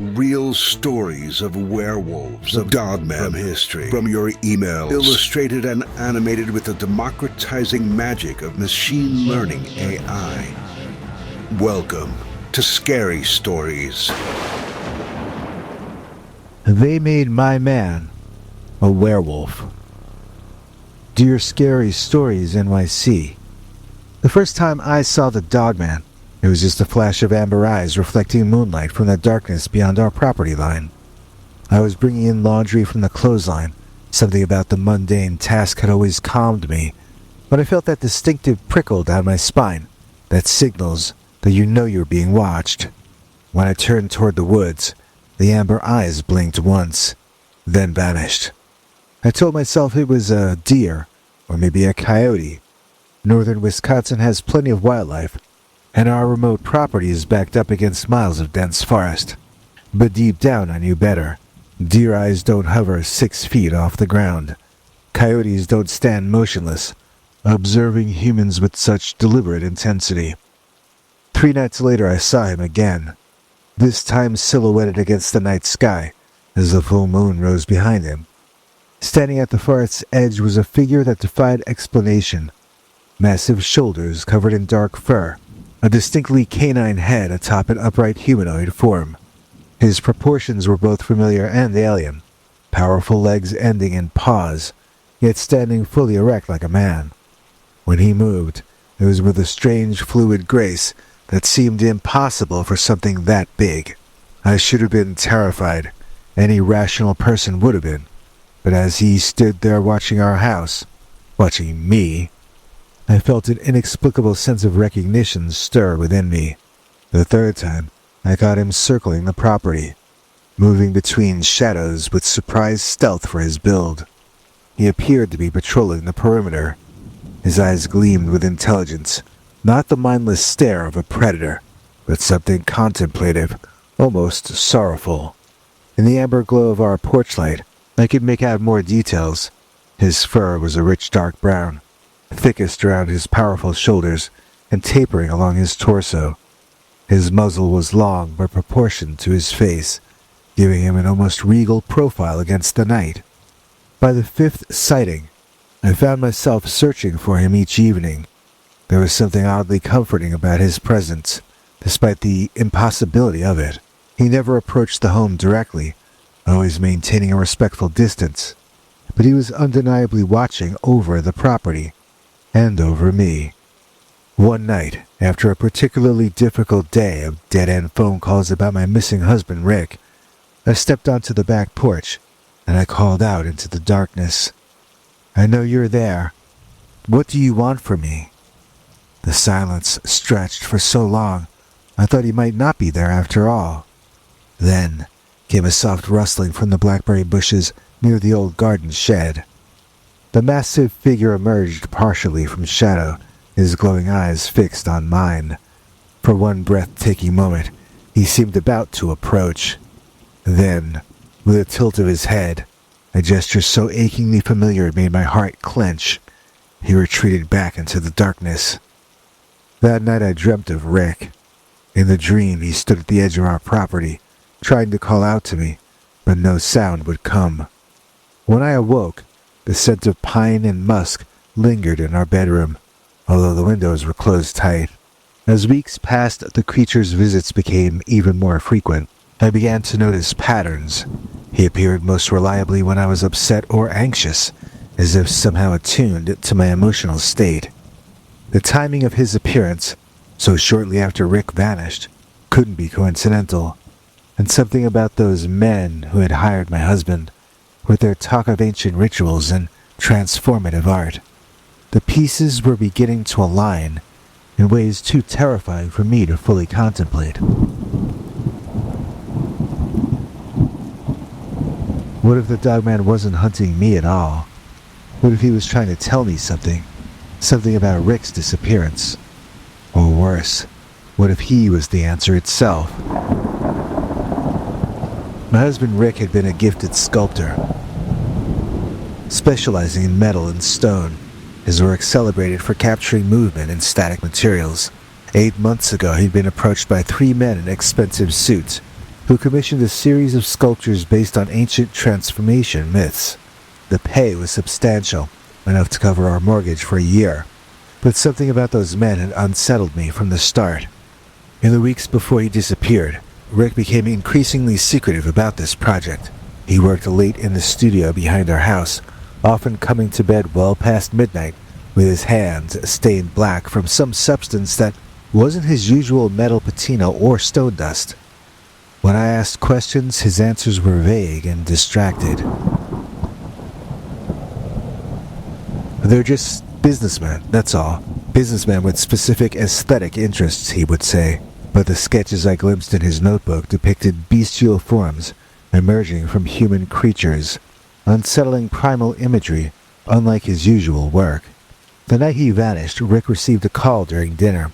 Real stories of werewolves, of Dogman from history, from your emails, illustrated and animated with the democratizing magic of machine learning AI. Welcome to Scary Stories. They made my man a werewolf. Dear Scary Stories NYC. The first time I saw the Dogman, it was just a flash of amber eyes reflecting moonlight from the darkness beyond our property line. I was bringing in laundry from the clothesline. Something about the mundane task had always calmed me, but I felt that distinctive prickle down my spine that signals that you know you're being watched. When I turned toward the woods, the amber eyes blinked once, then vanished. I told myself it was a deer, or maybe a coyote. Northern Wisconsin has plenty of wildlife, and our remote property is backed up against miles of dense forest. But deep down I knew better. Deer eyes don't hover 6 feet off the ground. Coyotes don't stand motionless, observing humans with such deliberate intensity. 3 nights later I saw him again, this time silhouetted against the night sky as the full moon rose behind him. Standing at the forest's edge was a figure that defied explanation. Massive shoulders covered in dark fur, a distinctly canine head atop an upright humanoid form. His proportions were both familiar and alien, powerful legs ending in paws, yet standing fully erect like a man. When he moved, it was with a strange fluid grace that seemed impossible for something that big. I should have been terrified. Any rational person would have been. But as he stood there watching our house, watching me, I felt an inexplicable sense of recognition stir within me. The third time, I caught him circling the property, moving between shadows with surprised stealth for his build. He appeared to be patrolling the perimeter. His eyes gleamed with intelligence, not the mindless stare of a predator, but something contemplative, almost sorrowful. In the amber glow of our porch light, I could make out more details. His fur was a rich dark brown, thickest around his powerful shoulders and tapering along his torso. His muzzle was long but proportioned to his face, giving him an almost regal profile against the night. By the 5th sighting, I found myself searching for him each evening. There was something oddly comforting about his presence, despite the impossibility of it. He never approached the home directly, always maintaining a respectful distance, but he was undeniably watching over the property, and over me. One night, after a particularly difficult day of dead-end phone calls about my missing husband, Rick, I stepped onto the back porch, and I called out into the darkness. "I know you're there. What do you want from me?" The silence stretched for so long, I thought he might not be there after all. Then came a soft rustling from the blackberry bushes near the old garden shed. The massive figure emerged partially from shadow, his glowing eyes fixed on mine. For one breathtaking moment, he seemed about to approach. Then, with a tilt of his head, a gesture so achingly familiar it made my heart clench, he retreated back into the darkness. That night I dreamt of Rick. In the dream, he stood at the edge of our property, trying to call out to me, but no sound would come. When I awoke, the scent of pine and musk lingered in our bedroom, although the windows were closed tight. As weeks passed, the creature's visits became even more frequent. I began to notice patterns. He appeared most reliably when I was upset or anxious, as if somehow attuned to my emotional state. The timing of his appearance, so shortly after Rick vanished, couldn't be coincidental. And something about those men who had hired my husband, with their talk of ancient rituals and transformative art. The pieces were beginning to align in ways too terrifying for me to fully contemplate. What if the Dogman wasn't hunting me at all? What if he was trying to tell me something? Something about Rick's disappearance? Or worse, what if he was the answer itself? My husband Rick had been a gifted sculptor, specializing in metal and stone. His work celebrated for capturing movement in static materials. 8 months ago, he'd been approached by 3 men in expensive suits who who commissioned a series of sculptures based on ancient transformation myths. The pay was substantial, enough to cover our mortgage for a year, but something about those men had unsettled me from the start. In the weeks before he disappeared, Rick became increasingly secretive about this project. He worked late in the studio behind our house, often coming to bed well past midnight, with his hands stained black from some substance that wasn't his usual metal patina or stone dust. When I asked questions, his answers were vague and distracted. They're just businessmen, that's all. Businessmen with specific aesthetic interests, he would say. But the sketches I glimpsed in his notebook depicted bestial forms emerging from human creatures, unsettling primal imagery, unlike his usual work. The night he vanished, Rick received a call during dinner.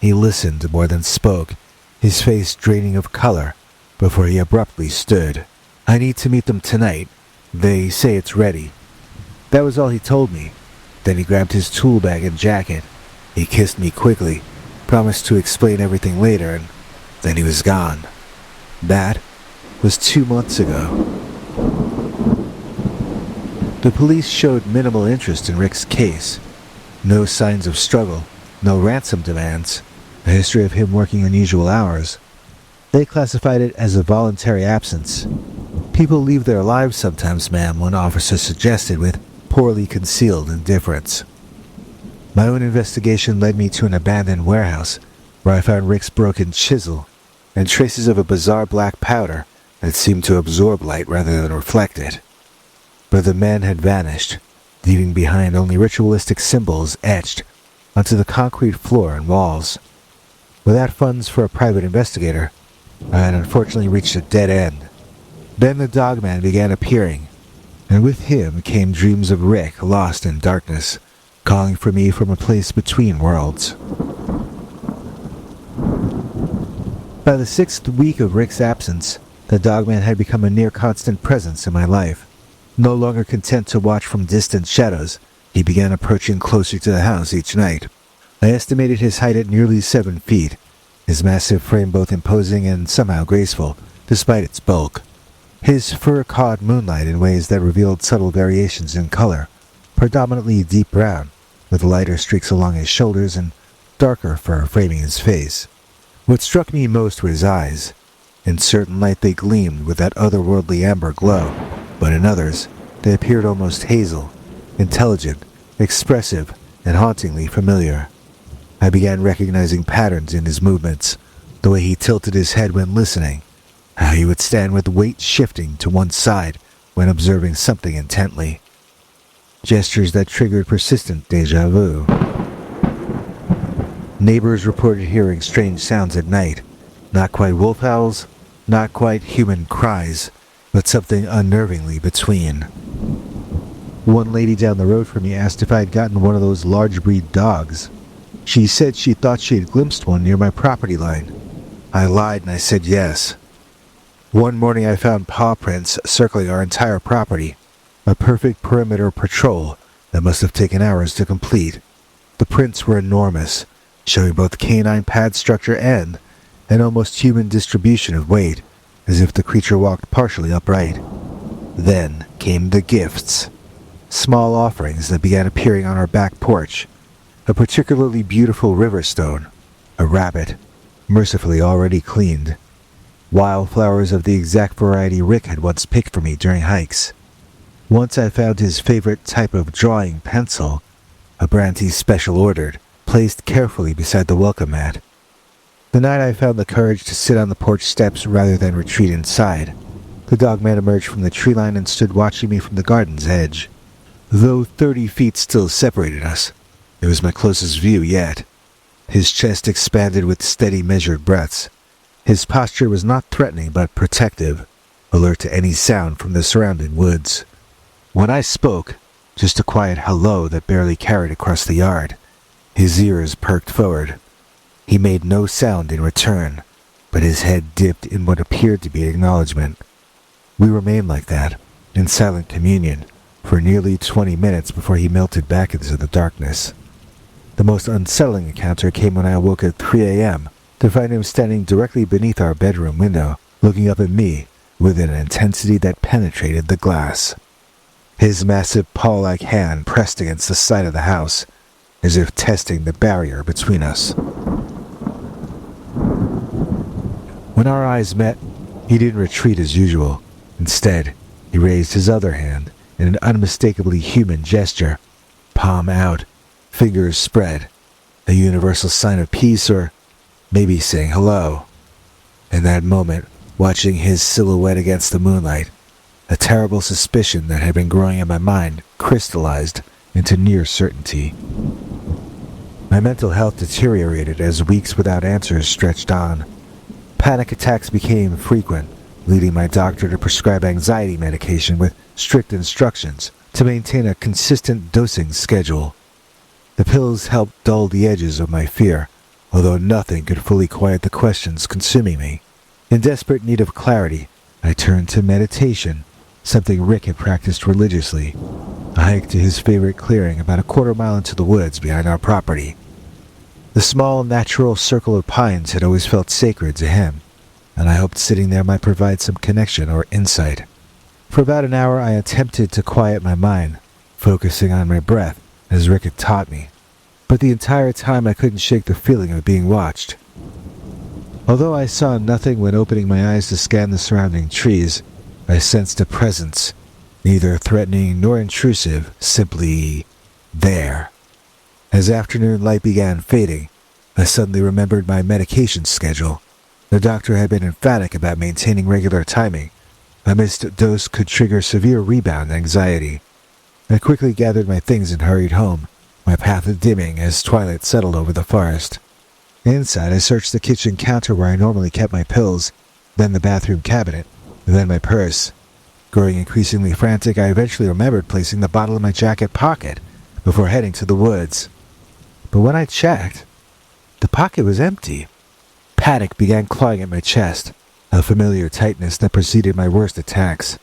He listened more than spoke, his face draining of color, before he abruptly stood. "I need to meet them tonight. They say it's ready." That was all he told me. Then he grabbed his tool bag and jacket. He kissed me quickly, promised to explain everything later, and then he was gone. That was 2 months ago. The police showed minimal interest in Rick's case. No signs of struggle, no ransom demands, a history of him working unusual hours. They classified it as a voluntary absence. "People leave their lives sometimes, ma'am," one officer suggested with poorly concealed indifference. My own investigation led me to an abandoned warehouse, where I found Rick's broken chisel and traces of a bizarre black powder that seemed to absorb light rather than reflect it. But the man had vanished, leaving behind only ritualistic symbols etched onto the concrete floor and walls. Without funds for a private investigator, I had unfortunately reached a dead end. Then the Dogman began appearing, and with him came dreams of Rick lost in darkness, calling for me from a place between worlds. By the 6th week of Rick's absence, the Dogman had become a near-constant presence in my life. No longer content to watch from distant shadows, he began approaching closer to the house each night. I estimated his height at nearly 7 feet, his massive frame both imposing and somehow graceful, despite its bulk. His fur caught moonlight in ways that revealed subtle variations in color, predominantly deep brown, with lighter streaks along his shoulders and darker fur framing his face. What struck me most were his eyes. In certain light they gleamed with that otherworldly amber glow, but in others they appeared almost hazel, intelligent, expressive, and hauntingly familiar. I began recognizing patterns in his movements, the way he tilted his head when listening, how he would stand with weight shifting to one side when observing something intently. Gestures that triggered persistent déjà vu. Neighbors reported hearing strange sounds at night. Not quite wolf howls, not quite human cries, but something unnervingly between. One lady down the road from me asked if I had gotten one of those large breed dogs. She said she thought she had glimpsed one near my property line. I lied and I said yes. One morning I found paw prints circling our entire property, a perfect perimeter patrol that must have taken hours to complete. The prints were enormous, showing both canine pad structure and an almost human distribution of weight, as if the creature walked partially upright. Then came the gifts. Small offerings that began appearing on our back porch. A particularly beautiful river stone, a rabbit, mercifully already cleaned. Wildflowers of the exact variety Rick had once picked for me during hikes. Once I found his favorite type of drawing pencil, a brand he special ordered, placed carefully beside the welcome mat. The night I found the courage to sit on the porch steps rather than retreat inside, the Dogman emerged from the tree line and stood watching me from the garden's edge. Though 30 feet still separated us, it was my closest view yet. His chest expanded with steady measured breaths. His posture was not threatening but protective, alert to any sound from the surrounding woods. When I spoke, just a quiet hello that barely carried across the yard, his ears perked forward. He made no sound in return, but his head dipped in what appeared to be acknowledgement. We remained like that, in silent communion, for nearly 20 minutes before he melted back into the darkness. The most unsettling encounter came when I awoke at 3 a.m. to find him standing directly beneath our bedroom window, looking up at me with an intensity that penetrated the glass. His massive paw-like hand pressed against the side of the house, as if testing the barrier between us. When our eyes met, he didn't retreat as usual. Instead, he raised his other hand in an unmistakably human gesture, palm out, fingers spread, a universal sign of peace or maybe saying hello. In that moment, watching his silhouette against the moonlight, a terrible suspicion that had been growing in my mind crystallized into near certainty. My mental health deteriorated as weeks without answers stretched on. Panic attacks became frequent, leading my doctor to prescribe anxiety medication with strict instructions to maintain a consistent dosing schedule. The pills helped dull the edges of my fear, although nothing could fully quiet the questions consuming me. In desperate need of clarity, I turned to meditation, something Rick had practiced religiously. I hiked to his favorite clearing about a quarter-mile into the woods behind our property. The small, natural circle of pines had always felt sacred to him, and I hoped sitting there might provide some connection or insight. For about an hour I attempted to quiet my mind, focusing on my breath, as Rick had taught me, but the entire time I couldn't shake the feeling of being watched. Although I saw nothing when opening my eyes to scan the surrounding trees, I sensed a presence, neither threatening nor intrusive, simply there. As afternoon light began fading, I suddenly remembered my medication schedule. The doctor had been emphatic about maintaining regular timing. A missed dose could trigger severe rebound anxiety. I quickly gathered my things and hurried home, my path dimming as twilight settled over the forest. Inside, I searched the kitchen counter where I normally kept my pills, then the bathroom cabinet, then my purse. Growing increasingly frantic, I eventually remembered placing the bottle in my jacket pocket before heading to the woods. But when I checked, the pocket was empty. Panic began clawing at my chest, a familiar tightness that preceded my worst attacks.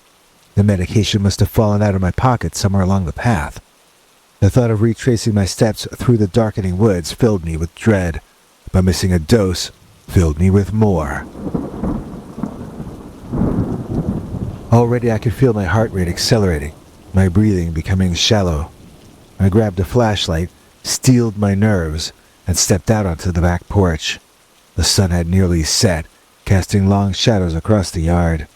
The medication must have fallen out of my pocket somewhere along the path. The thought of retracing my steps through the darkening woods filled me with dread, but missing a dose filled me with more. Already I could feel my heart rate accelerating, my breathing becoming shallow. I grabbed a flashlight, steeled my nerves, and stepped out onto the back porch. The sun had nearly set, casting long shadows across the yard.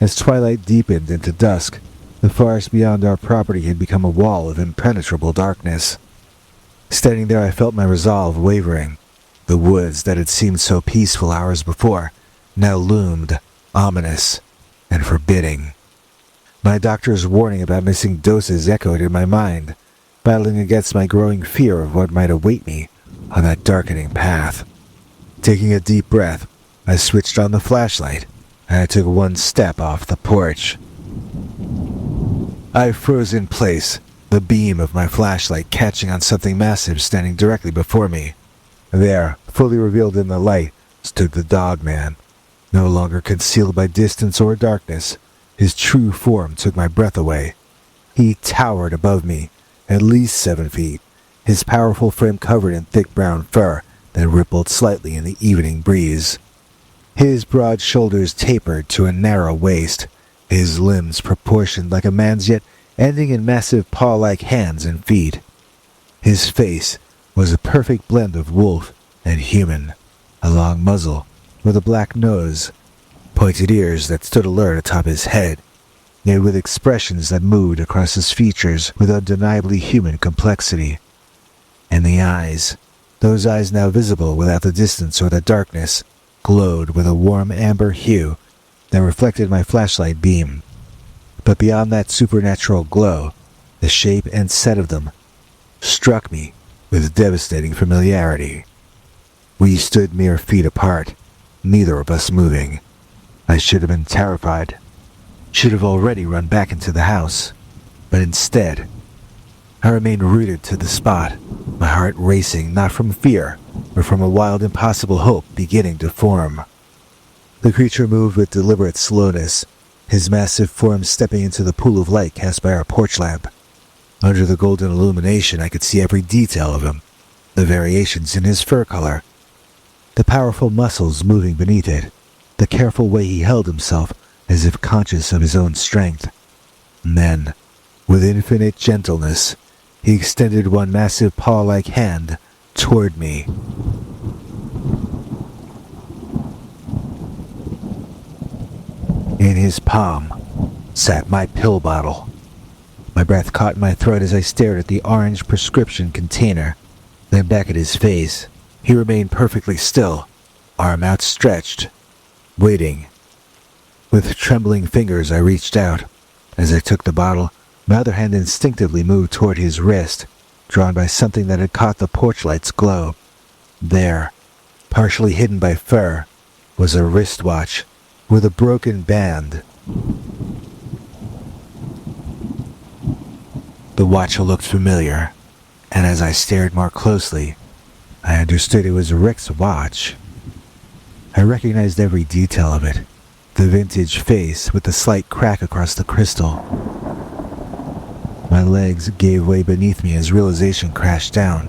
As twilight deepened into dusk, the forest beyond our property had become a wall of impenetrable darkness. Standing there, I felt my resolve wavering. The woods that had seemed so peaceful hours before now loomed ominous and forbidding. My doctor's warning about missing doses echoed in my mind, battling against my growing fear of what might await me on that darkening path. Taking a deep breath, I switched on the flashlight, and I took one step off the porch. I froze in place, the beam of my flashlight catching on something massive standing directly before me. There, fully revealed in the light, stood the Dogman. No longer concealed by distance or darkness, his true form took my breath away. He towered above me, at least 7 feet, his powerful frame covered in thick brown fur that rippled slightly in the evening breeze. His broad shoulders tapered to a narrow waist, his limbs proportioned like a man's yet ending in massive paw-like hands and feet. His face was a perfect blend of wolf and human, a long muzzle with a black nose, pointed ears that stood alert atop his head, yet with expressions that moved across his features with undeniably human complexity. And the eyes, those eyes now visible without the distance or the darkness, glowed with a warm amber hue that reflected my flashlight beam. But beyond that supernatural glow, the shape and set of them struck me with devastating familiarity. We stood mere feet apart, neither of us moving. I should have been terrified, should have already run back into the house, but instead, I remained rooted to the spot, my heart racing not from fear, but from a wild, impossible hope beginning to form. The creature moved with deliberate slowness, his massive form stepping into the pool of light cast by our porch lamp. Under the golden illumination, I could see every detail of him, the variations in his fur color, the powerful muscles moving beneath it, the careful way he held himself as if conscious of his own strength. And then, with infinite gentleness, he extended one massive paw-like hand toward me. In his palm sat my pill bottle. My breath caught in my throat as I stared at the orange prescription container. Then back at his face, he remained perfectly still, arm outstretched, waiting. With trembling fingers, I reached out. As I took the bottle, my other hand instinctively moved toward his wrist, drawn by something that had caught the porch light's glow. There, partially hidden by fur, was a wristwatch with a broken band. The watch looked familiar, and as I stared more closely, I understood it was Rick's watch. I recognized every detail of it, the vintage face with the slight crack across the crystal. My legs gave way beneath me as realization crashed down.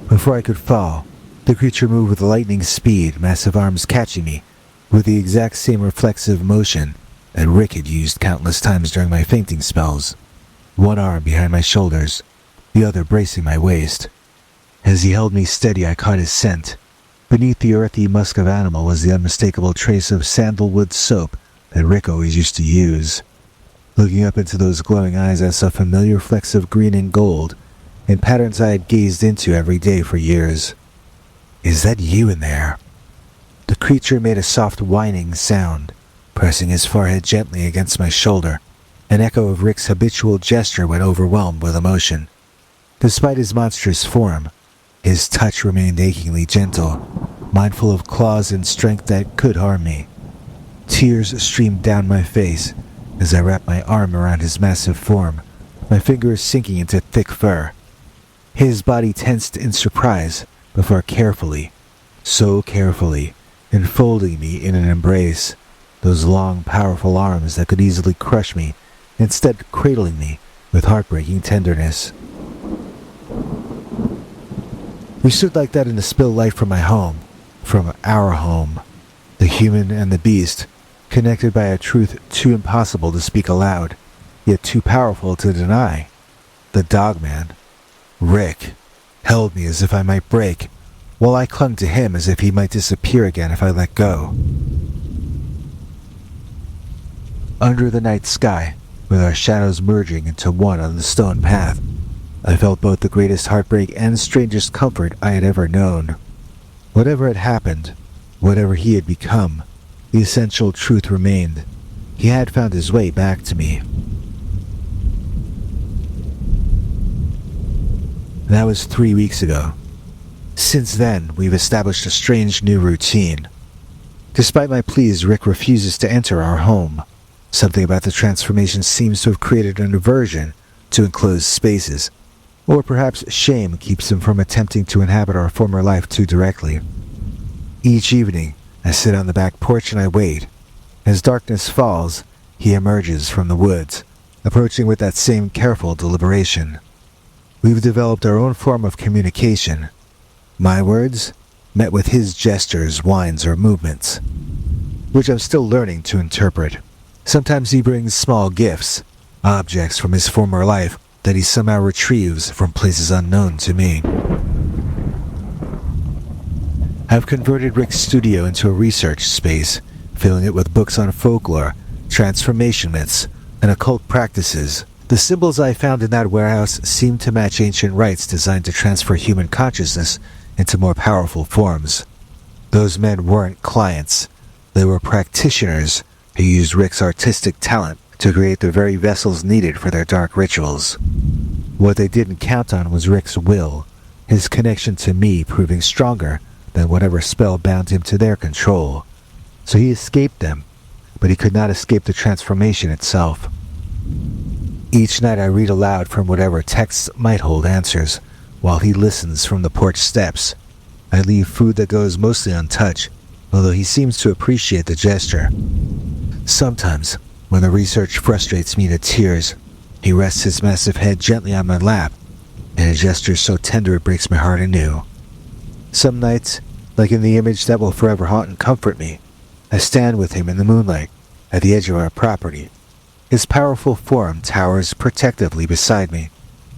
Before I could fall, the creature moved with lightning speed, massive arms catching me, with the exact same reflexive motion that Rick had used countless times during my fainting spells. One arm behind my shoulders, the other bracing my waist. As he held me steady, I caught his scent. Beneath the earthy musk of animal was the unmistakable trace of sandalwood soap that Rick always used to use. Looking up into those glowing eyes, I saw familiar flecks of green and gold, in patterns I had gazed into every day for years. "Is that you in there?" The creature made a soft whining sound, pressing his forehead gently against my shoulder, an echo of Rick's habitual gesture when overwhelmed with emotion. Despite his monstrous form, his touch remained achingly gentle, mindful of claws and strength that could harm me. Tears streamed down my face as I wrapped my arm around his massive form, my fingers sinking into thick fur. His body tensed in surprise before carefully, so carefully, enfolding me in an embrace, those long, powerful arms that could easily crush me, instead cradling me with heartbreaking tenderness. We stood like that in the still light from my home, from our home, the human and the beast, connected by a truth too impossible to speak aloud, yet too powerful to deny. The Dogman, Rick, held me as if I might break, while I clung to him as if he might disappear again if I let go. Under the night sky, with our shadows merging into one on the stone path, I felt both the greatest heartbreak and strangest comfort I had ever known. Whatever had happened, whatever he had become, the essential truth remained. He had found his way back to me. That was 3 weeks ago. Since then, we've established a strange new routine. Despite my pleas, Rick refuses to enter our home. Something about the transformation seems to have created an aversion to enclosed spaces, or perhaps shame keeps him from attempting to inhabit our former life too directly. Each evening, I sit on the back porch and I wait. As darkness falls, he emerges from the woods, approaching with that same careful deliberation. We've developed our own form of communication. My words, met with his gestures, whines, or movements, which I'm still learning to interpret. Sometimes he brings small gifts, objects from his former life that he somehow retrieves from places unknown to me. I've converted Rick's studio into a research space, filling it with books on folklore, transformation myths, and occult practices. The symbols I found in that warehouse seem to match ancient rites designed to transfer human consciousness into more powerful forms. Those men weren't clients. They were practitioners who used Rick's artistic talent to create the very vessels needed for their dark rituals. What they didn't count on was Rick's will, his connection to me proving stronger than whatever spell bound him to their control. So he escaped them, but he could not escape the transformation itself. Each night I read aloud from whatever texts might hold answers, while he listens from the porch steps. I leave food that goes mostly untouched, although he seems to appreciate the gesture. Sometimes, when the research frustrates me to tears, he rests his massive head gently on my lap, in a gesture so tender it breaks my heart anew. Some nights, like in the image that will forever haunt and comfort me, I stand with him in the moonlight at the edge of our property. His powerful form towers protectively beside me,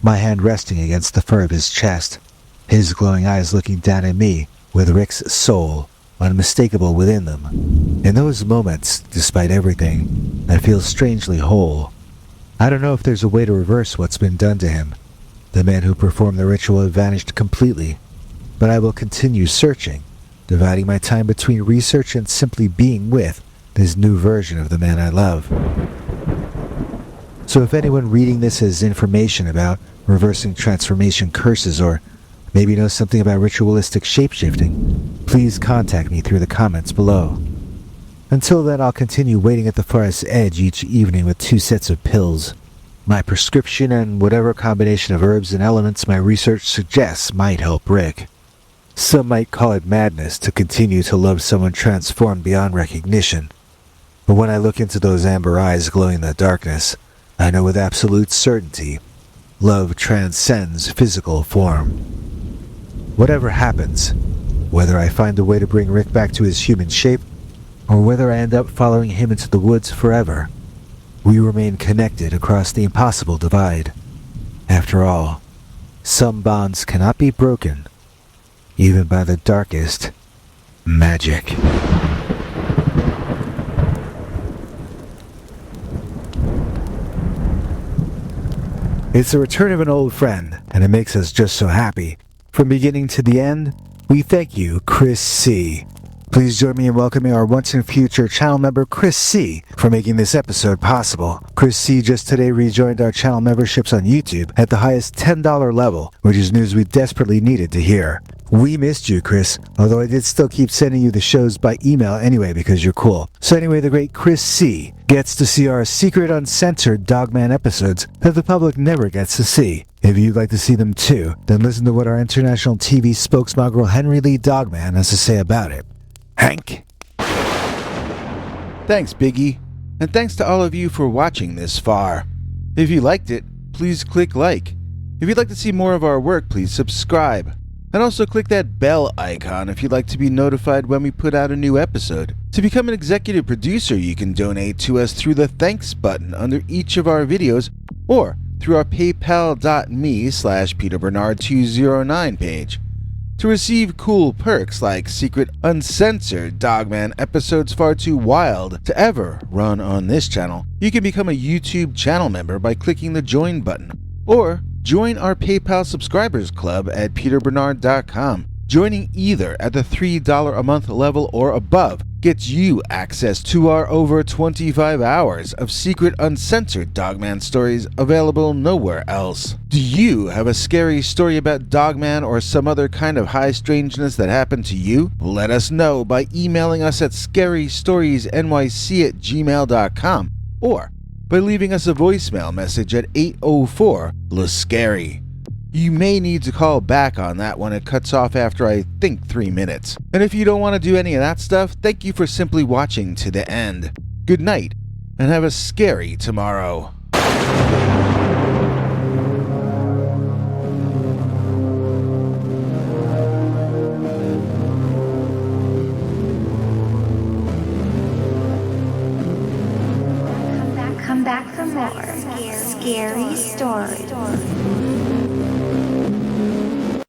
my hand resting against the fur of his chest, his glowing eyes looking down at me with Rick's soul unmistakable within them. In those moments, despite everything, I feel strangely whole. I don't know if there's a way to reverse what's been done to him. The man who performed the ritual had vanished completely, but I will continue searching, dividing my time between research and simply being with this new version of the man I love. So if anyone reading this has information about reversing transformation curses or maybe knows something about ritualistic shapeshifting, please contact me through the comments below. Until then, I'll continue waiting at the forest's edge each evening with 2 sets of pills. My prescription and whatever combination of herbs and elements my research suggests might help Rick. Some might call it madness to continue to love someone transformed beyond recognition. But when I look into those amber eyes glowing in the darkness, I know with absolute certainty, love transcends physical form. Whatever happens, whether I find a way to bring Rick back to his human shape, or whether I end up following him into the woods forever, we remain connected across the impossible divide. After all, some bonds cannot be broken, even by the darkest magic. It's the return of an old friend, and it makes us just so happy. From beginning to the end, we thank you, Chris C. Please join me in welcoming our once and future channel member, Chris C., for making this episode possible. Chris C. just today rejoined our channel memberships on YouTube at the highest $10 level, which is news we desperately needed to hear. We missed you, Chris, although I did still keep sending you the shows by email anyway because you're cool. So anyway, the great Chris C. gets to see our secret uncensored Dogman episodes that the public never gets to see. If you'd like to see them too, then listen to what our international TV spokesmongrel Henry Lee Dogman has to say about it. Hank? Thanks, Biggie. And thanks to all of you for watching this far. If you liked it, please click like. If you'd like to see more of our work, please subscribe. And also click that bell icon if you'd like to be notified when we put out a new episode. To become an executive producer, you can donate to us through the thanks button under each of our videos or through our paypal.me/PeterBernard209 page. To receive cool perks like secret uncensored Dogman episodes far too wild to ever run on this channel, you can become a YouTube channel member by clicking the join button, or join our PayPal subscribers club at peterbernard.com. Joining either at the $3 a month level or above gets you access to our over 25 hours of secret uncensored Dogman stories available nowhere else. Do you have a scary story about Dogman or some other kind of high strangeness that happened to you? Let us know by emailing us at scarystoriesnyc@gmail.com or by leaving us a voicemail message at 804-LA-SCARY. You may need to call back on that when it cuts off after I think 3 minutes. And if you don't want to do any of that stuff, thank you for simply watching to the end. Good night, and have a scary tomorrow. Come back for more scary stories.